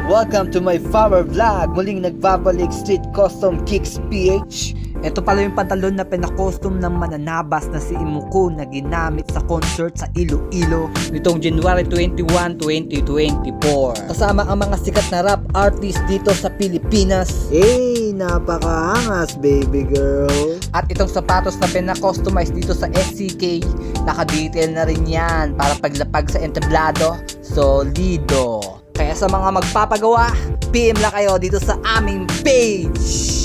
Welcome to my farmer vlog. Muling nagbabalik Street Custom Kicks PH. Ito pala yung pantalon na pinakostum ng mananabas na si Imuko na ginamit sa concert sa Iloilo nitong January 21, 2024. Kasama ang mga sikat na rap artist dito sa Pilipinas. Hey, napakaangas baby girl. At itong sapatos na pinakustomize dito sa SCK, naka-detail na rin yan para paglapag sa entablado, solido. Kaya sa mga magpapagawa, PM lang kayo dito sa aming page.